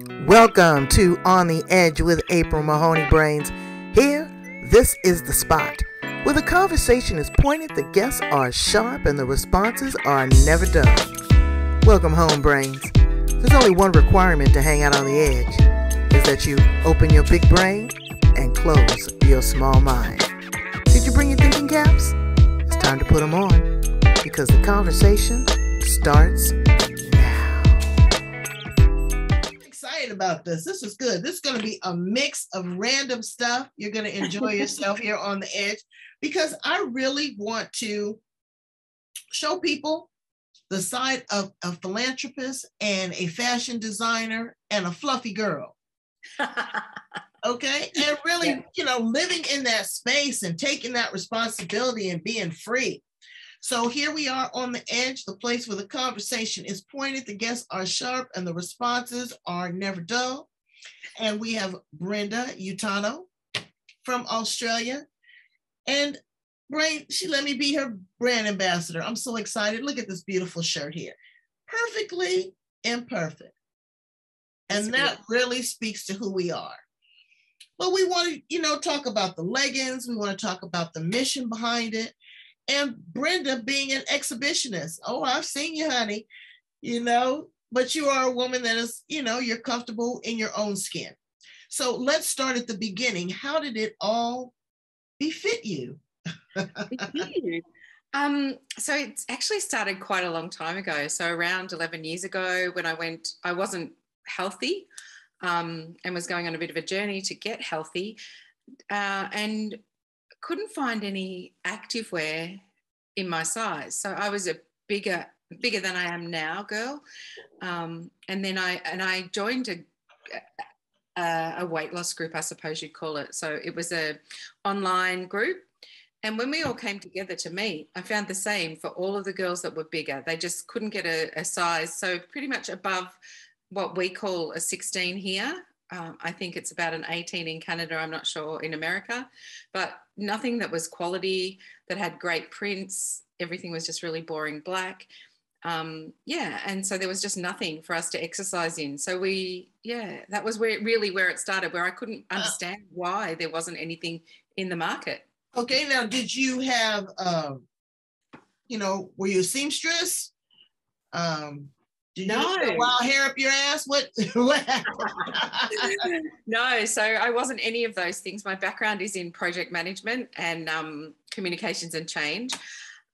Welcome to On the Edge with April Mahoney Brains. Here, this is the spot where the conversation is pointed, the guests are sharp, and the responses are never dull. Welcome home, Brains. There's only one requirement to hang out on the edge, is that you open your big brain and close your small mind. Did you bring your thinking caps? It's time to put them on, because the conversation starts now. Excited about this. This is good. This is going to be a mix of random stuff. You're going to enjoy yourself here on the edge, because I really want to show people the side of a philanthropist and a fashion designer and a fluffy girl. Okay. And really, living in that space and taking that responsibility and being free. So here we are on the edge, the place where the conversation is pointed, the guests are sharp, and the responses are never dull. And we have Brenda Utano from Australia. And Brain, she let me be her brand ambassador. I'm so excited. Look at this beautiful shirt here. Perfectly imperfect. And that really speaks to who we are. But we want to, talk about the leggings. We want to talk about the mission behind it. And Brenda being an exhibitionist. Oh, I've seen you, honey, but you are a woman that is, you're comfortable in your own skin. So let's start at the beginning. How did it all befit you? So it's actually started quite a long time ago. So around 11 years ago when I wasn't healthy and was going on a bit of a journey to get healthy and couldn't find any activewear in my size. So I was a bigger than I am now girl. And then I joined a weight loss group, I suppose you'd call it. So it was a online group. And when we all came together to meet, I found the same for all of the girls that were bigger. They just couldn't get a size. So pretty much above what we call a 16 here. I think it's about an 18 in Canada. I'm not sure in America, but nothing that was quality, that had great prints. Everything was just really boring black. And so there was just nothing for us to exercise in. So that was where it started, where I couldn't understand why there wasn't anything in the market. Okay, now did you have, were you a seamstress? Did you get wild hair up your ass? What happened? No, so I wasn't any of those things. My background is in project management and communications and change.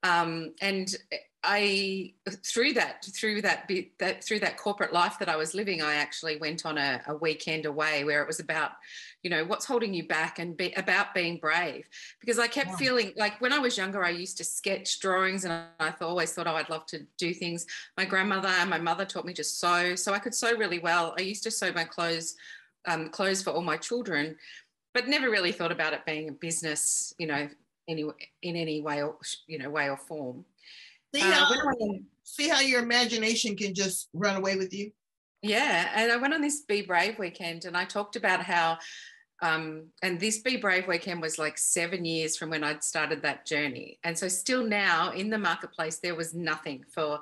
And I through that corporate life that I was living, I actually went on a weekend away where it was about, what's holding you back and about being brave. Because I kept feeling like when I was younger, I used to sketch drawings and I always thought, I'd love to do things. My grandmother and my mother taught me to sew. So I could sew really well. I used to sew my clothes for all my children, but never really thought about it being a business, in any way or form. See how your imagination can just run away with you? Yeah, and I went on this Be Brave weekend and I talked about how, and this Be Brave weekend was like 7 years from when I'd started that journey. And so still now in the marketplace, there was nothing for,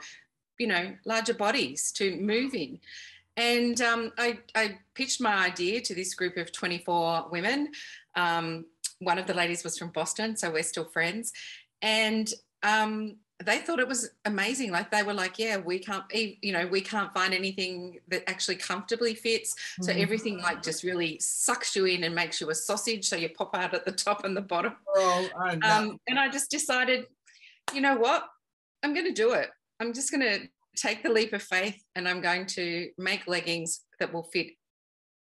larger bodies to move in. And I pitched my idea to this group of 24 women. One of the ladies was from Boston, so we're still friends. And they thought it was amazing. Like they were like, yeah, we can't find anything that actually comfortably fits. So everything like just really sucks you in and makes you a sausage. So you pop out at the top and the bottom. Oh, I know. And I just decided, you know what? I'm going to do it. I'm just going to take the leap of faith and I'm going to make leggings that will fit,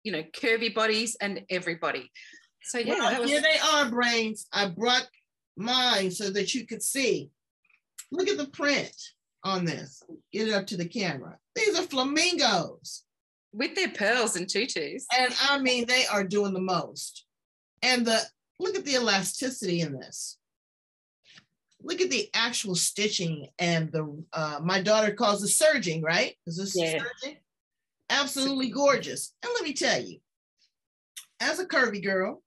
curvy bodies and everybody. So yeah. Here they are, Brains. I brought mine so that you could see. Look at the print on this. Get it up to the camera. These are flamingos. With their pearls and tutus. And I mean, they are doing the most. And look at the elasticity in this. Look at the actual stitching and my daughter calls it serging, right? Is this serging? Absolutely gorgeous. And let me tell you, as a curvy girl,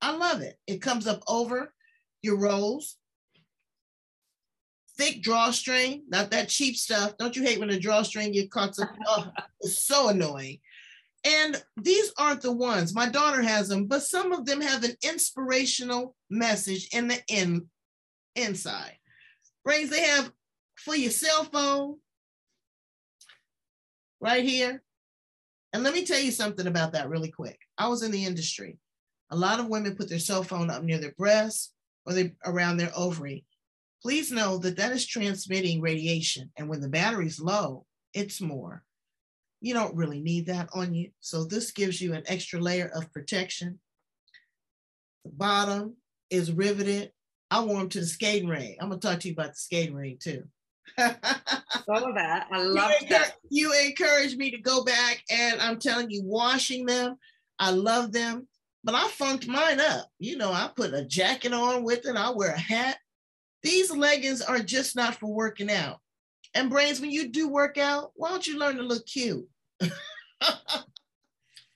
I love it. It comes up over your rolls. Thick drawstring, not that cheap stuff. Don't you hate when a drawstring gets caught up? Oh, it's so annoying. And these aren't the ones. My daughter has them, but some of them have an inspirational message in the inside. Brains, they have for your cell phone right here. And let me tell you something about that really quick. I was in the industry. A lot of women put their cell phone up near their breast or around their ovary. Please know that that is transmitting radiation. And when the battery's low, it's more. You don't really need that on you. So this gives you an extra layer of protection. The bottom is riveted. I wore them to the skating ring. I'm going to talk to you about the skating ring too. All of that. I love that. You encouraged me to go back, and I'm telling you, washing them, I love them. But I funked mine up. You know, I put a jacket on with it. I wear a hat. These leggings are just not for working out. And Brains, when you do work out, why don't you learn to look cute?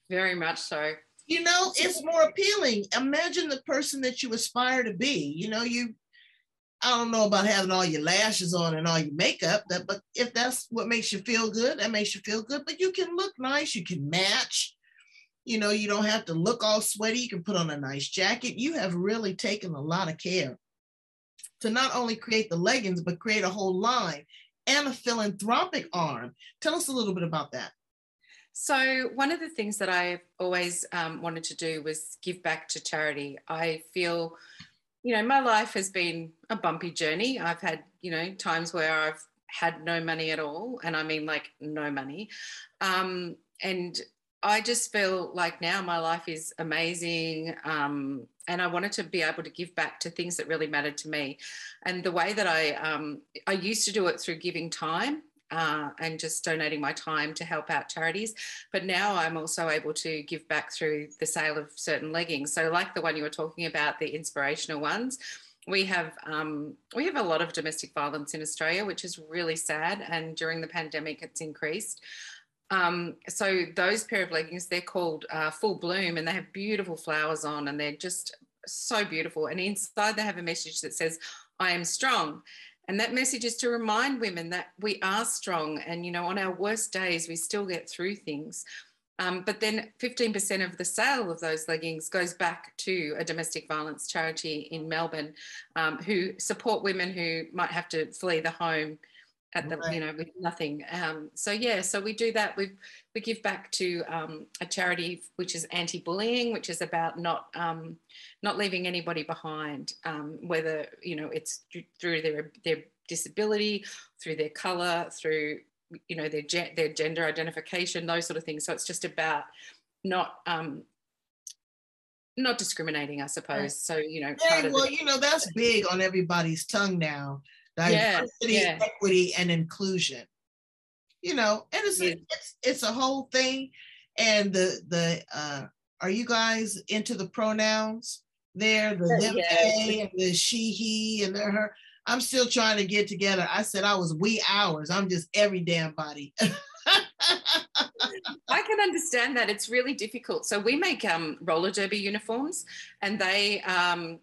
Very much so. You know, it's more appealing. Imagine the person that you aspire to be. You know, I don't know about having all your lashes on and all your makeup, but if that's what makes you feel good, that makes you feel good. But you can look nice. You can match. You know, you don't have to look all sweaty. You can put on a nice jacket. You have really taken a lot of care to not only create the leggings, but create a whole line and a philanthropic arm. Tell us a little bit about that. So one of the things that I've always wanted to do was give back to charity. I feel, you know, my life has been a bumpy journey. I've had, you know, times where I've had no money at all. And I mean like no money. And I just feel like now my life is amazing. And I wanted to be able to give back to things that really mattered to me. And the way that I used to do it through giving time and just donating my time to help out charities. But now I'm also able to give back through the sale of certain leggings. So like the one you were talking about, the inspirational ones, we have a lot of domestic violence in Australia, which is really sad. And during the pandemic, it's increased. So those pair of leggings, they're called Full Bloom, and they have beautiful flowers on, and they're just so beautiful. And inside they have a message that says, I am strong. And that message is to remind women that we are strong. And, you know, on our worst days, we still get through things. But then 15% of the sale of those leggings goes back to a domestic violence charity in Melbourne who support women who might have to flee the home at the, you know, with nothing. So we do that. We give back to a charity which is anti-bullying, which is about not leaving anybody behind, whether, you know, it's through their disability, through their colour, through, you know, their gender identification, those sort of things. So it's just about not discriminating, I suppose. So, you know, you know, that's big on everybody's tongue now. Diversity, equity, and inclusion. You know, and it's a whole thing. And the are you guys into the pronouns there? The them, they, and the she, he, and their, her. I'm still trying to get together. I said I was we, ours. I'm just every damn body. I can understand that. It's really difficult. So we make roller derby uniforms, and they have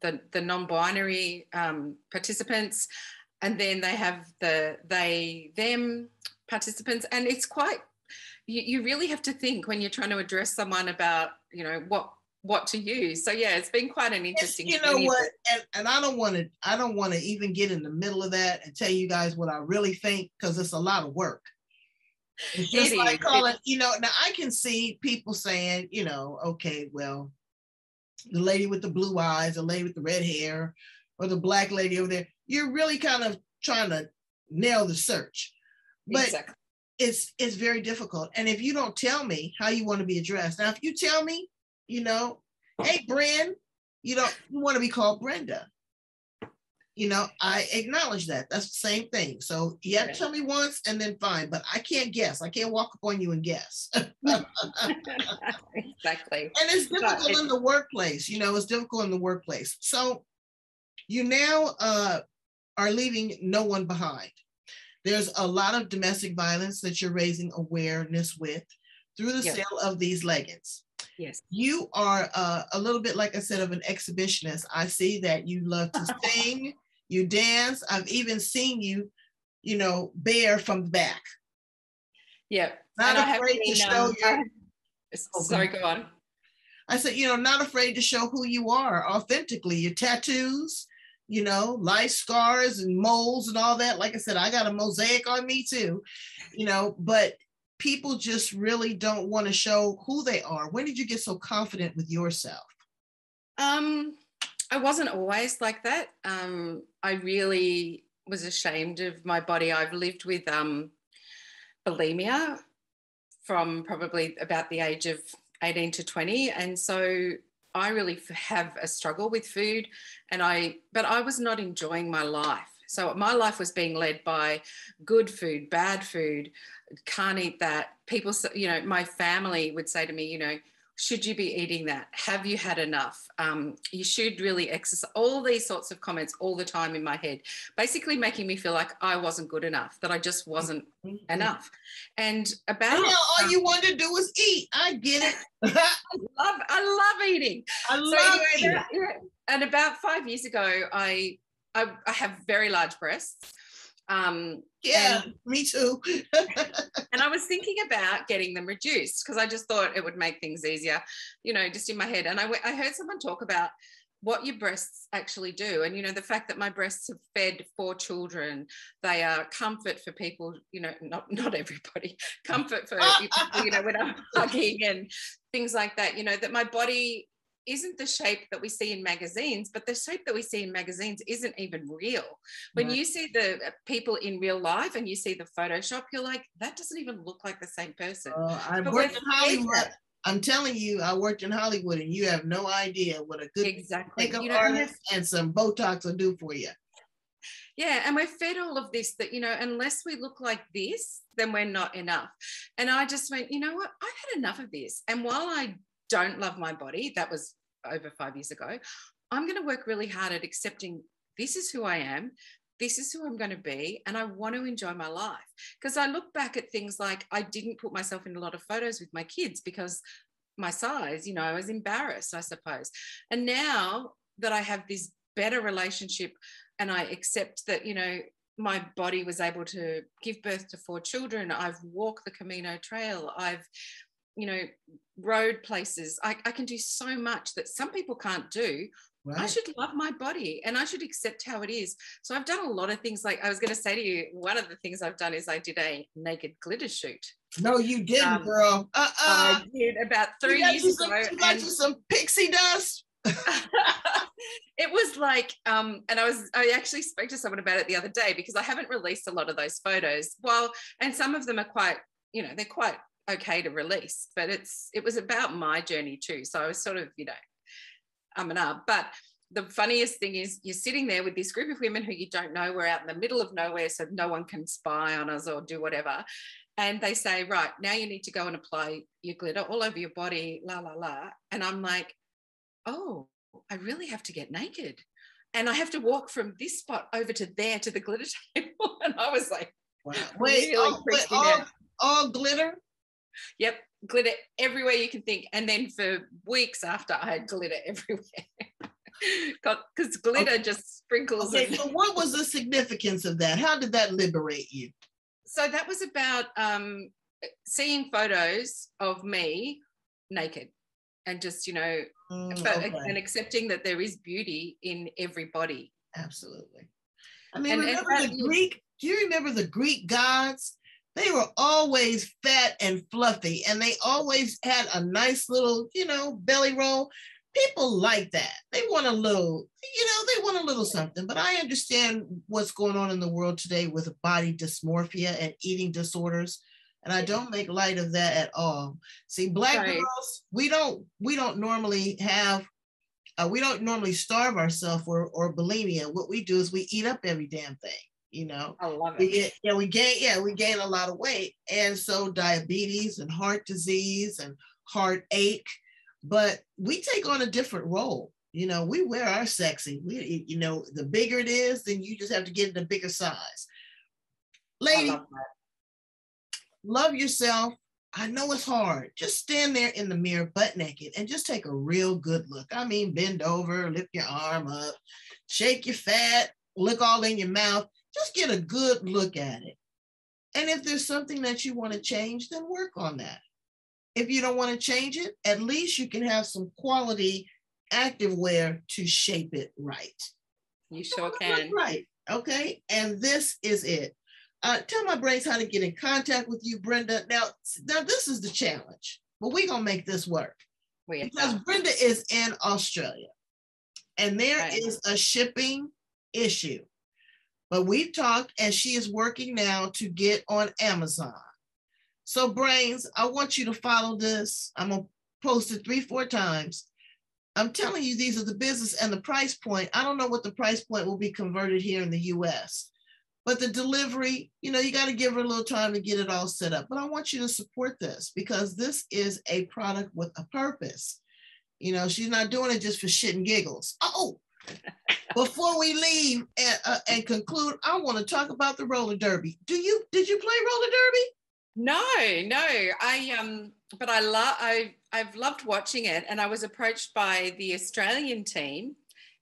the non-binary participants, and then they have the they, them participants. And it's quite, you really have to think when you're trying to address someone about, you know, what to use. So yeah, it's been quite an interesting. You know what? And I don't want to even get in the middle of that and tell you guys what I really think, because it's a lot of work. It's just like calling, you know, now I can see people saying, you know, okay, well, the lady with the blue eyes, the lady with the red hair, or the black lady over there, you're really kind of trying to nail the search. But exactly. It's very difficult. And if you don't tell me how you want to be addressed, now if you tell me, you know, hey, Bren, you want to be called Brenda. You know, I acknowledge that. That's the same thing. So you have to tell me once and then fine, but I can't guess. I can't walk up on you and guess. Exactly. And it's difficult in the workplace. You know, it's difficult in the workplace. So you now are leaving no one behind. There's a lot of domestic violence that you're raising awareness with through the sale of these leggings. Yes. You are a little bit, like I said, of an exhibitionist. I see that you love to sing, you dance. I've even seen you, you know, bare from the back. Yeah. Not afraid to show your. Sorry, go on. I said, not afraid to show who you are authentically. Your tattoos, life scars and moles and all that. Like I said, I got a mosaic on me too, but people just really don't want to show who they are. When did you get so confident with yourself? I wasn't always like that. I really was ashamed of my body. I've lived with bulimia from probably about the age of 18 to 20. And so I really have a struggle with food, but I was not enjoying my life. So my life was being led by good food, bad food, can't eat that. People, my family would say to me, should you be eating that? Have you had enough? You should really exercise. All these sorts of comments all the time in my head, basically making me feel like I wasn't good enough, that I just wasn't enough. And all you want to do is eat. I get it. I love eating. I love eating. And about 5 years ago, I have very large breasts. Me too. And I was thinking about getting them reduced because I just thought it would make things easier, just in my head. And I heard someone talk about what your breasts actually do. And, the fact that my breasts have fed 4 children, they are comfort for people, not everybody, comfort for people, when I'm hugging and things like that, that my body isn't the shape that we see in magazines, but the shape that we see in magazines isn't even real. When you see the people in real life and you see the Photoshop, you're like, that doesn't even look like the same person. I worked in Hollywood. I'm telling you, I worked in Hollywood, and you have no idea what a good makeup artist and some Botox will do for you. Yeah, and we're fed all of this that, unless we look like this, then we're not enough. And I just went, you know what? I've had enough of this. And while I don't love my body, that was over 5 years ago, I'm going to work really hard at accepting this is who I am, this is who I'm going to be, and I want to enjoy my life. Because I look back at things like I didn't put myself in a lot of photos with my kids because my size, I was embarrassed, I suppose. And now that I have this better relationship and I accept that, my body was able to give birth to 4 children, I've walked the Camino Trail, I've road places. I can do so much that some people can't do. Right. I should love my body and I should accept how it is. So I've done a lot of things. Like I was going to say to you, one of the things I've done is I did a naked glitter shoot. No, you didn't, girl. I did about 3 years ago. You got you some pixie dust. It was like, and I actually spoke to someone about it the other day because I haven't released a lot of those photos. And some of them are quite, they're quite okay to release, but it was about my journey too. So I was sort of, but the funniest thing is you're sitting there with this group of women who you don't know. We're out in the middle of nowhere, so no one can spy on us or do whatever. And they say, right, now you need to go and apply your glitter all over your body, la, la, la. And I'm like, oh, I really have to get naked. And I have to walk from this spot over to there to the glitter table. And I was like, wow. Wait, all glitter? Yep, glitter everywhere you can think. And then for weeks after, I had glitter everywhere because glitter just sprinkles. Okay, so what was the significance of that? How did that liberate you? So that was about seeing photos of me naked and just, and accepting that there is beauty in every body. Absolutely. I mean, do you remember the Greek gods? They were always fat and fluffy, and they always had a nice little, belly roll. People like that. They want a little, something. But I understand what's going on in the world today with body dysmorphia and eating disorders, and I don't make light of that at all. See, Black girls, we don't normally have, we don't normally starve ourselves or bulimia. What we do is we eat up every damn thing. I love it. We gain a lot of weight. And so diabetes and heart disease and heartache, but we take on a different role. We wear our sexy. The bigger it is, then you just have to get in a bigger size. Lady, love yourself. I know it's hard. Just stand there in the mirror butt naked and just take a real good look. I mean, bend over, lift your arm up, shake your fat, look all in your mouth. Just get a good look at it. And if there's something that you want to change, then work on that. If you don't want to change it, at least you can have some quality activewear to shape it right. You sure can. Right. Okay. And this is it. Tell my brains how to get in contact with you, Brenda. Now this is the challenge, but we're going to make this work. Because Brenda is in Australia and there is a shipping issue. But we've talked and she is working now to get on Amazon. So brains, I want you to follow this. I'm going to post it 3-4 times. I'm telling you, these are the business and the price point. I don't know what the price point will be converted here in the US, but the delivery, you know, you got to give her a little time to get it all set up. But I want you to support this because this is a product with a purpose. You know, she's not doing it just for shit and giggles. Oh, before we leave and conclude, I want to talk about the roller derby. Did you play roller derby? No, but I've loved watching it, and I was approached by the Australian team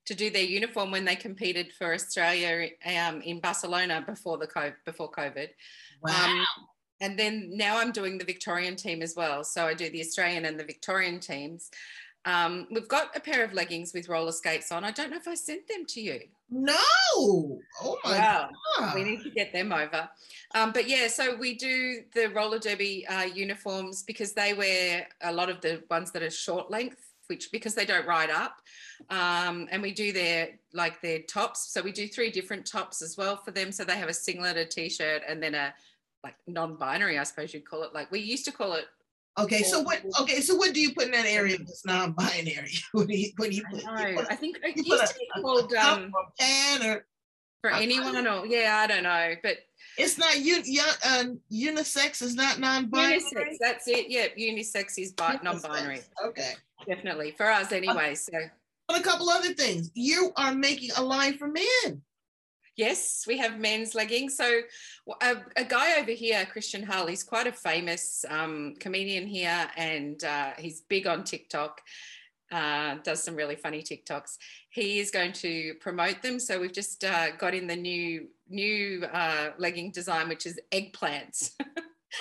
to do their uniform when they competed for Australia in Barcelona before COVID. Wow. And then now I'm doing the Victorian team as well. So I do the Australian and the Victorian teams. We've got a pair of leggings with roller skates on. I don't know if I sent them to you. No. Oh my God. We need to get them over. But yeah, so we do the roller derby uniforms because they wear a lot of the ones that are short length, because they don't ride up. And we do their tops. So we do 3 different tops as well for them. So they have a singlet, a t-shirt, and then a like non-binary, I suppose you'd call it. Like we used to call it. Okay, so what do you put in that area that's non-binary? I think it used to be called pan or for anyone, or I don't know, but it's not unisex is not non-binary. Unisex, that's it. Yeah, unisex is non-binary. Okay, definitely for us anyway. So, but a couple other things. You are making a line for men. Yes, we have men's leggings. So a guy over here, Christian Hull, he's quite a famous comedian here, and he's big on TikTok, does some really funny TikToks. He is going to promote them. So we've just got in the new legging design, which is eggplants.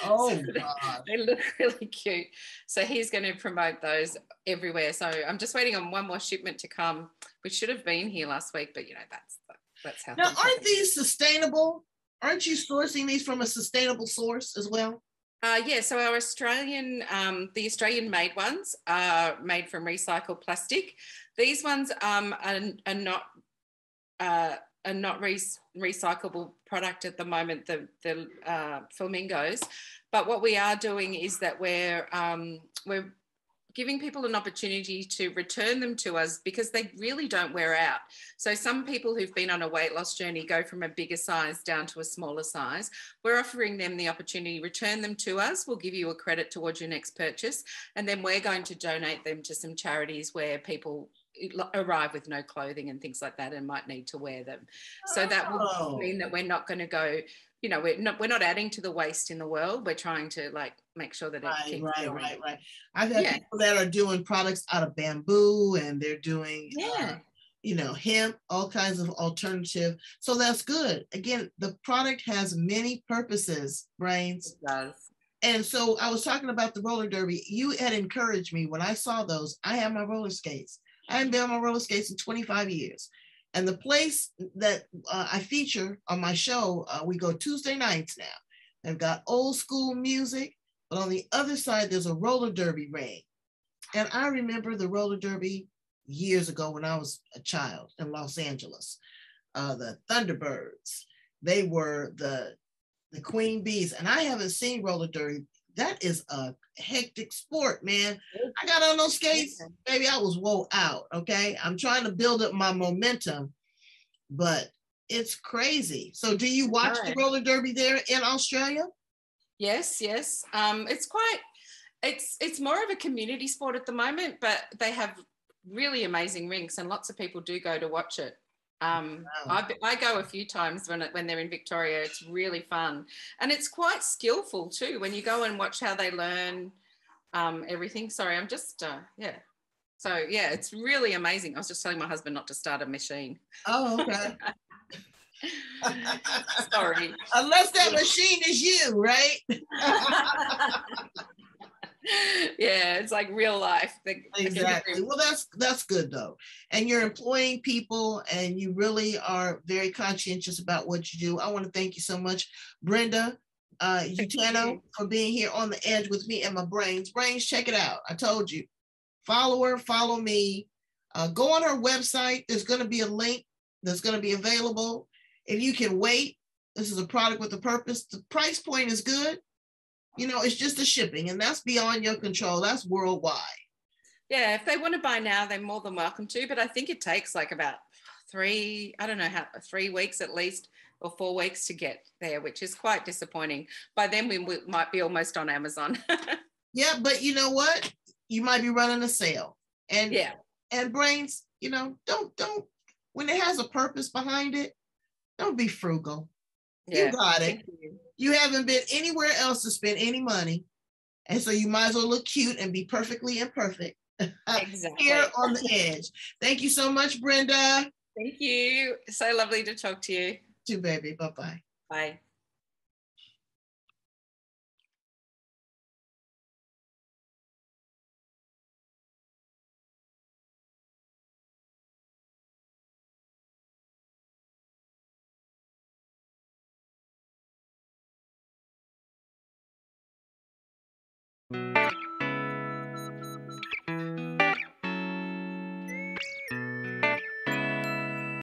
Oh, so God. They look really cute. So he's going to promote those everywhere. So I'm just waiting on one more shipment to come, which should have been here last week, but that's how. Now, aren't these sustainable? Aren't you sourcing these from a sustainable source as well? Yeah, so our the Australian made ones are made from recycled plastic. These ones are not recyclable product at the moment, the flamingos. But what we are doing is that we're giving people an opportunity to return them to us because they really don't wear out. So some people who've been on a weight loss journey go from a bigger size down to a smaller size. We're offering them the opportunity to return them to us. We'll give you a credit towards your next purchase. And then we're going to donate them to some charities where people arrive with no clothing and things like that and might need to wear them. So that will mean that we're not going to go, we're not adding to the waste in the world. We're trying to make sure that it keeps going. Right. I've had people that are doing products out of bamboo, and they're doing hemp, all kinds of alternative. So that's good. Again, the product has many purposes, Brains. It does. And so I was talking about the roller derby. You had encouraged me when I saw those. I have my roller skates. I haven't been on my roller skates in 25 years. And the place that I feature on my show, we go Tuesday nights now. They've got old school music, but on the other side, there's a roller derby ring. And I remember the roller derby years ago when I was a child in Los Angeles. The Thunderbirds, they were the queen bees. And I haven't seen roller derby. That is a hectic sport, man. I got on those skates, baby, I was wore out, okay? I'm trying to build up my momentum, but it's crazy. So do you watch the roller derby there in Australia? Yes. It's more of a community sport at the moment, but they have really amazing rinks and lots of people do go to watch it. I go a few times when they're in Victoria. It's really fun, and it's quite skillful too when you go and watch how they learn everything. Sorry, I'm just So yeah, it's really amazing. I was just telling my husband not to start a machine. Oh, okay. Sorry. Unless that machine is you, right? Yeah, it's like real life. Exactly. Well, that's good though. And you're employing people and you really are very conscientious about what you do. I want to thank you so much, Brenda Utano, for being here on the edge with me and my brains. Brains, check it out. I told you. Follow her, follow me. Go on her website. There's going to be a link that's going to be available. If you can wait, this is a product with a purpose. The price point is good. You know, it's just the shipping, and that's beyond your control. That's worldwide. Yeah, if they want to buy now, they're more than welcome to. But I think it takes like about 3 weeks at least, or 4 weeks to get there, which is quite disappointing. By then, we might be almost on Amazon. Yeah, but you know what? You might be running a sale. And yeah. And brains, you know, don't when it has a purpose behind it, don't be frugal. Yeah. You got it. You haven't been anywhere else to spend any money. And so you might as well look cute and be perfectly imperfect. Exactly. Here on the edge. Thank you so much, Brenda. Thank you. So lovely to talk to you. Too, baby. Bye-bye. Bye.